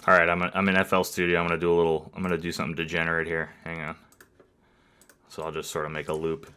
All right, I'm in FL Studio. I'm gonna do something degenerate here. Hang on. So I'll just sort of make a loop.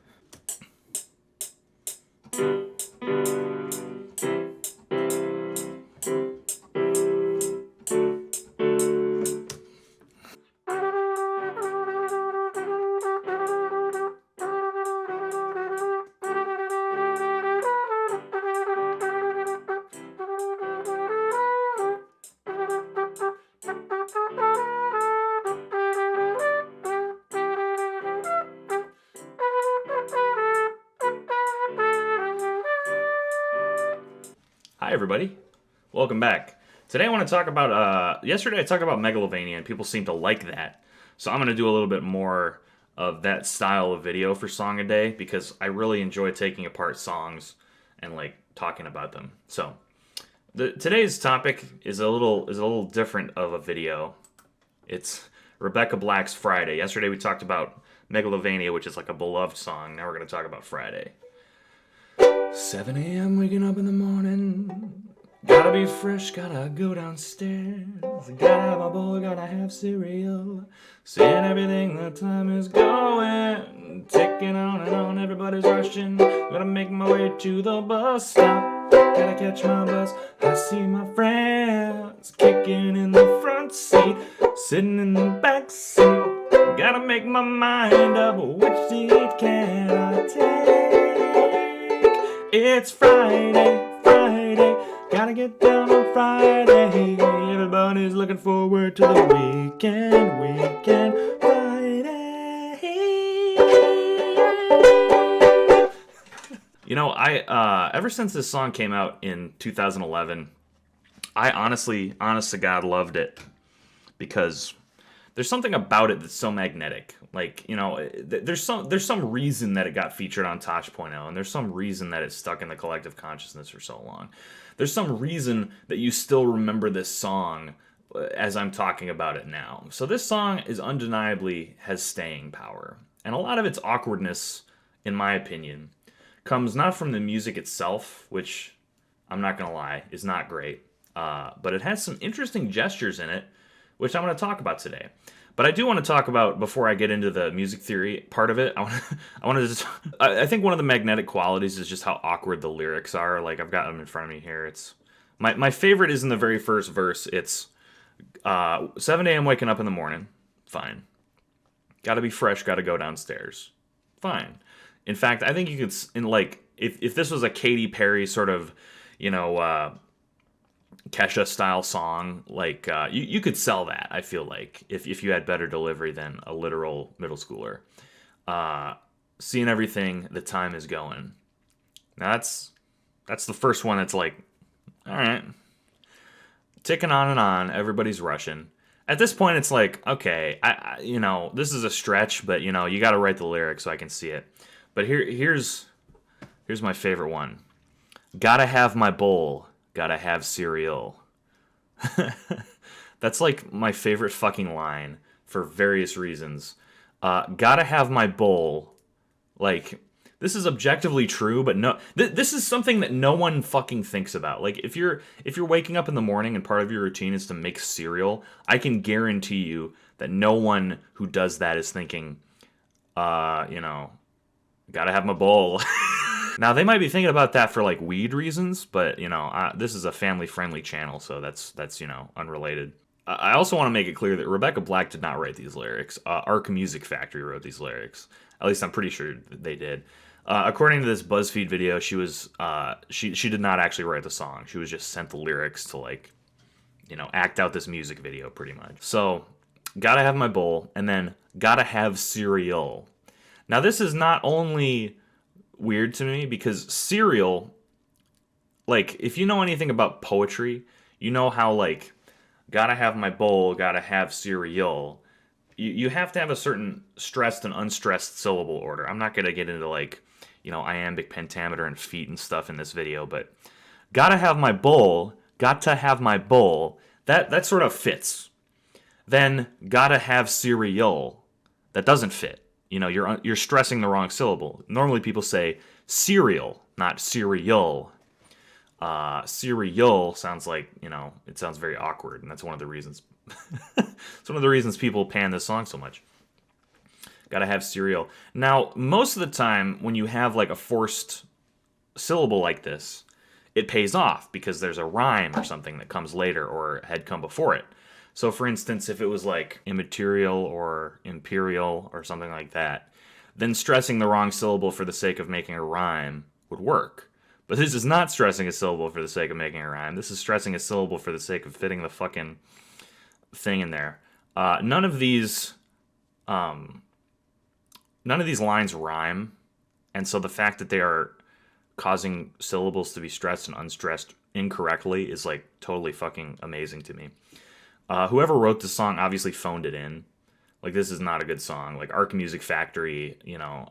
Hi, everybody. Welcome back. Today I want to talk about, yesterday I talked about McLovin, and people seem to like that. So I'm going to do a little bit more of that style of video for Song a Day because I really enjoy taking apart songs and, like, talking about them. So today's topic is a little different of a video. It's Rebecca Black's Friday. Yesterday we talked about Megalovania, which is like a beloved song. Now we're going to talk about Friday. 7 a.m. waking up in the morning. Gotta be fresh, gotta go downstairs. Gotta have my bowl, gotta have cereal. Seeing everything, the time is going. Ticking on and on, everybody's rushing. Gotta make my way to the bus stop. Gotta catch my bus. I see my friends kicking in the front seat, sitting in the back seat. Gotta make my mind up, which seat can I take? It's Friday, Friday, gotta get down on Friday. Everybody's looking forward to the weekend, Friday. You know, ever since this song came out in 2011, I honest to God, loved it because there's something about it that's so magnetic. Like, you know, there's some reason that it got featured on Tosh.0, and there's some reason that it's stuck in the collective consciousness for so long. There's some reason that you still remember this song as I'm talking about it now. So this song is undeniably has staying power. And a lot of its awkwardness, in my opinion, comes not from the music itself, which, I'm not going to lie, is not great. But it has some interesting gestures in it, which I'm going to talk about today. But I do want to talk about, before I get into the music theory part of it, I think one of the magnetic qualities is just how awkward the lyrics are. Like, I've got them in front of me here. It's my favorite is in the very first verse. It's 7 a.m. waking up in the morning. Fine. Gotta be fresh, gotta go downstairs. Fine. In fact, I think you could, if this was a Katy Perry sort of, you know, Kesha style song, like you could sell that. I feel like if you had better delivery than a literal middle schooler. Seeing everything, the time is going. Now that's the first one. That's like, all right, ticking on and on. Everybody's rushing. At this point, it's like, okay, I you know, this is a stretch, but you know, you got to write the lyrics so I can see it. But here's my favorite one. Gotta have my bowl. Gotta have cereal. That's like my favorite fucking line for various reasons. Gotta have my bowl. Like, this is objectively true, but no, this is something that no one fucking thinks about. Like, if you're waking up in the morning and part of your routine is to make cereal, I can guarantee you that no one who does that is thinking, you know, gotta have my bowl. Now, they might be thinking about that for, like, weed reasons, but, you know, this is a family-friendly channel, so that's you know, unrelated. I also want to make it clear that Rebecca Black did not write these lyrics. Arc Music Factory wrote these lyrics. At least I'm pretty sure they did. According to this BuzzFeed video, she was she did not actually write the song. She was just sent the lyrics to, like, you know, act out this music video, pretty much. So, gotta have my bowl, and then gotta have cereal. Now, this is not only weird to me because cereal, like, if you know anything about poetry, you know how, like, gotta have my bowl, gotta have cereal, you have to have a certain stressed and unstressed syllable order. I'm not gonna get into, like, you know, iambic pentameter and feet and stuff in this video, but gotta have my bowl, got to have my bowl, that sort of fits. Then gotta have cereal, that doesn't fit. You know, you're stressing the wrong syllable. Normally people say cereal, not cereal. Cereal sounds like, you know, it sounds very awkward, and that's one of the reasons It's one of the reasons people pan this song so much. Gotta have cereal. Now, most of the time, when you have like a forced syllable like this, it pays off because there's a rhyme or something that comes later or had come before it. So, for instance, if it was like immaterial or imperial or something like that, then stressing the wrong syllable for the sake of making a rhyme would work. But this is not stressing a syllable for the sake of making a rhyme. This is stressing a syllable for the sake of fitting the fucking thing in there. None of these lines rhyme, and so the fact that they are causing syllables to be stressed and unstressed incorrectly is like totally fucking amazing to me. Whoever wrote this song obviously phoned it in. Like, this is not a good song. Like, Arc Music Factory, you know,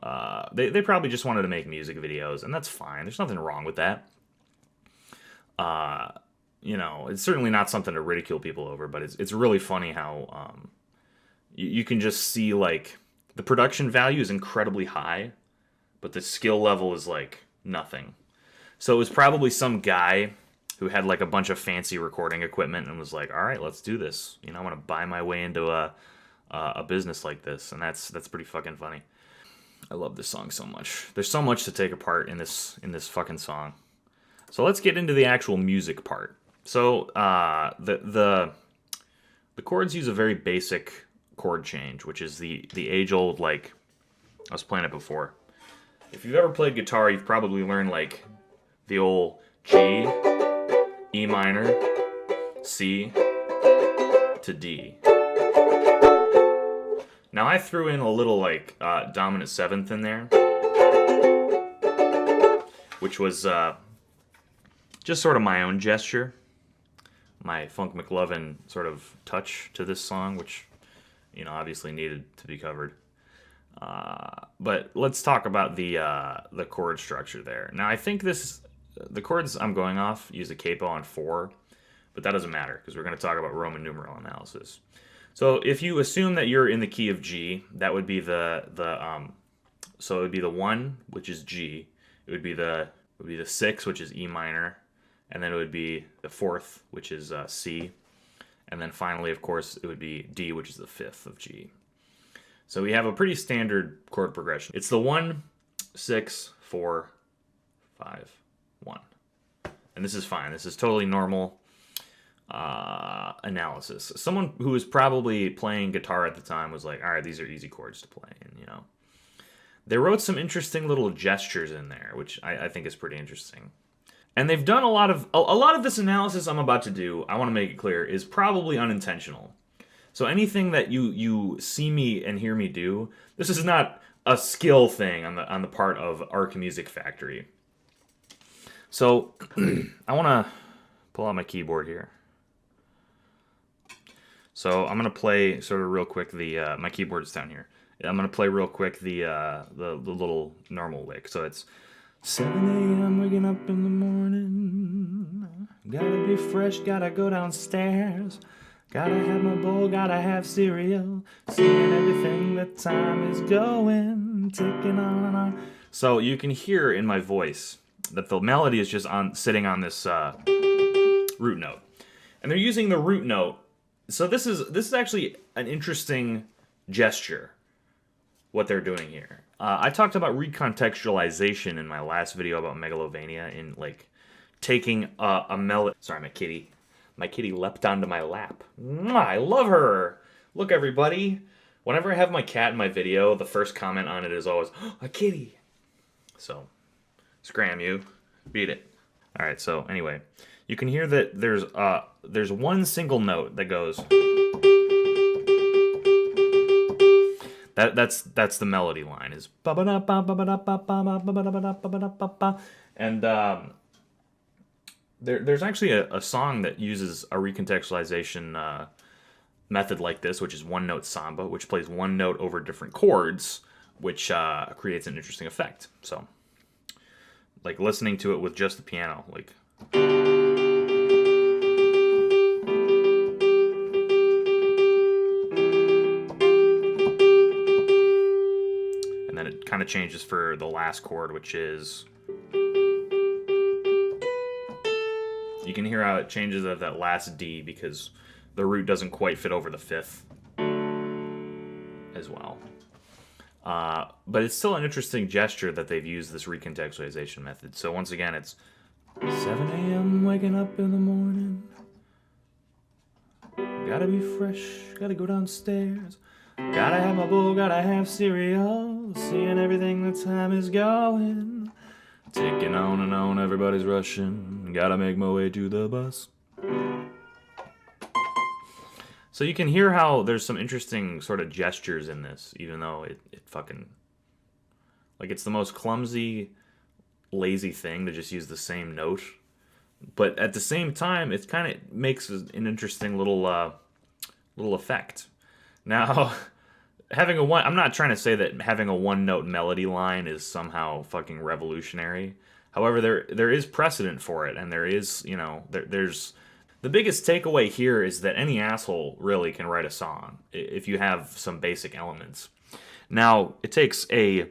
they probably just wanted to make music videos, and that's fine. There's nothing wrong with that. You know, it's certainly not something to ridicule people over, but it's really funny how you can just see, like, the production value is incredibly high, but the skill level is, like, nothing. So it was probably some guy who had, like, a bunch of fancy recording equipment and was like, all right, let's do this. You know, I want to buy my way into a business like this, and that's pretty fucking funny. I love this song so much. There's so much to take apart in this fucking song. So let's get into the actual music part. So the chords use a very basic chord change, which is the age-old, like, I was playing it before. If you've ever played guitar, you've probably learned, like, the old G, E minor, C to D. Now I threw in a little, like, dominant seventh in there, which was just sort of my own gesture, my Funk McLovin sort of touch to this song, which, you know, obviously needed to be covered. But let's talk about the chord structure there. Now, I think the chords I'm going off use a capo on 4, but that doesn't matter because we're going to talk about Roman numeral analysis. So if you assume that you're in the key of G, that would be so it would be the 1, which is G. It would be the 6, which is E minor, and then it would be the 4th, which is C, and then finally, of course, it would be D, which is the 5th of G. So we have a pretty standard chord progression. It's the 1, 6, 4, 5, 1. And this is fine. This is totally normal analysis. Someone who was probably playing guitar at the time was like, all right, these are easy chords to play. And, you know, they wrote some interesting little gestures in there, which I think is pretty interesting. And they've done a lot of this analysis I'm about to do, I want to make it clear, is probably unintentional. So anything that you see me and hear me do, this is not a skill thing on the part of Arc Music Factory. So I want to pull out my keyboard here. So I'm gonna play sort of real quick my keyboard is down here. I'm gonna play real quick the little normal lick. So it's 7 a.m. waking up in the morning. Gotta be fresh, gotta go downstairs. Gotta have my bowl, gotta have cereal. Seeing everything that time is going, ticking on and on. So you can hear in my voice that the melody is just sitting on this root note, and they're using the root note. So this is actually an interesting gesture, what they're doing here. I talked about recontextualization in my last video about megalovania, in like taking a melody. Sorry, my kitty. My kitty leapt onto my lap. I love her. Look, everybody. Whenever I have my cat in my video, the first comment on it is always, oh, a kitty. So, scram you. Beat it. All right, so anyway, you can hear that there's one single note that goes. That's the melody line is and there's actually a song that uses a recontextualization method like this, which is one note samba, which plays one note over different chords, which creates an interesting effect. So, like listening to it with just the piano, like. And then it kind of changes for the last chord, which is. You can hear how it changes at that last D because the root doesn't quite fit over the fifth as well. But it's still an interesting gesture that they've used this recontextualization method. So once again, it's 7 a.m. waking up in the morning. Gotta be fresh, gotta go downstairs. Gotta have my bowl, gotta have cereal. Seeing everything, the time is going. Ticking on and on, everybody's rushing. Gotta make my way to the bus. So you can hear how there's some interesting sort of gestures in this, even though it fucking... Like, it's the most clumsy, lazy thing to just use the same note. But at the same time, it kind of makes an interesting little effect. Now, having I'm not trying to say that having a one-note melody line is somehow fucking revolutionary. However, there is precedent for it, and there is, you know, there's... The biggest takeaway here is that any asshole really can write a song if you have some basic elements. Now, it takes a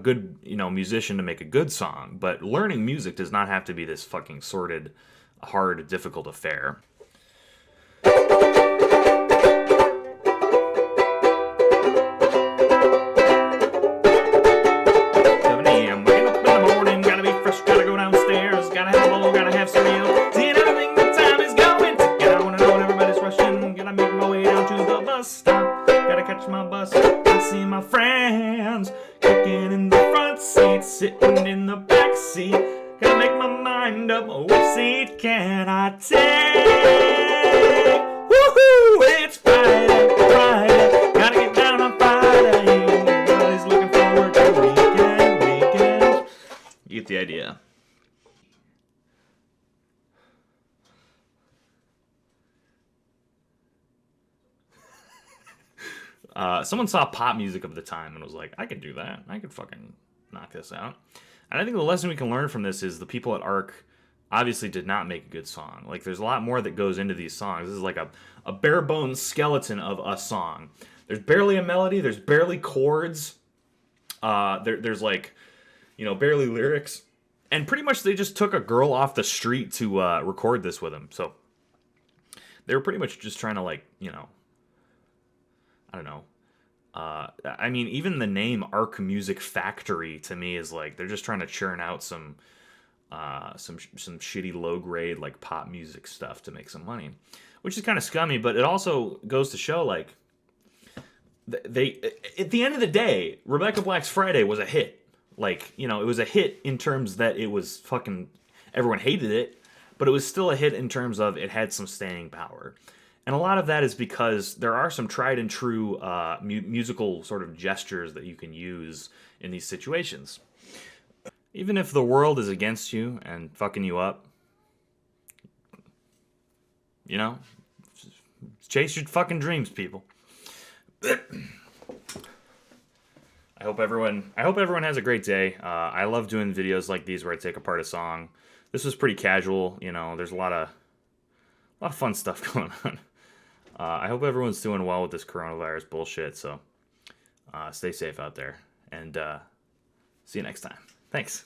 good, musician to make a good song, but learning music does not have to be this fucking sordid, hard, difficult affair. Stop, gotta catch my bus. I see my friends kicking in the front seat, sitting in the back seat. Gotta make my mind up, which seat can I take? Woohoo! It's Friday, Friday. Gotta get down on Friday. Everybody's looking forward to weekend. You get the idea. Someone saw pop music of the time and was like, I could do that. I could fucking knock this out. And I think the lesson we can learn from this is the people at ARC obviously did not make a good song. Like, there's a lot more that goes into these songs. This is like a bare bones skeleton of a song. There's barely a melody. There's barely chords. There's like, barely lyrics. And pretty much they just took a girl off the street to record this with him. So they were pretty much just trying to, like, I don't know. I mean, even the name Arc Music Factory to me is like they're just trying to churn out some shitty low grade like pop music stuff to make some money, which is kind of scummy. But it also goes to show like they at the end of the day, Rebecca Black's Friday was a hit. Like, it was a hit in terms that it was fucking everyone hated it, but it was still a hit in terms of it had some staying power. And a lot of that is because there are some tried and true musical sort of gestures that you can use in these situations. Even if the world is against you and fucking you up, chase your fucking dreams, people. I hope everyone has a great day. I love doing videos like these where I take apart a song. This was pretty casual, there's a lot of fun stuff going on. I hope everyone's doing well with this coronavirus bullshit, so stay safe out there, and see you next time. Thanks.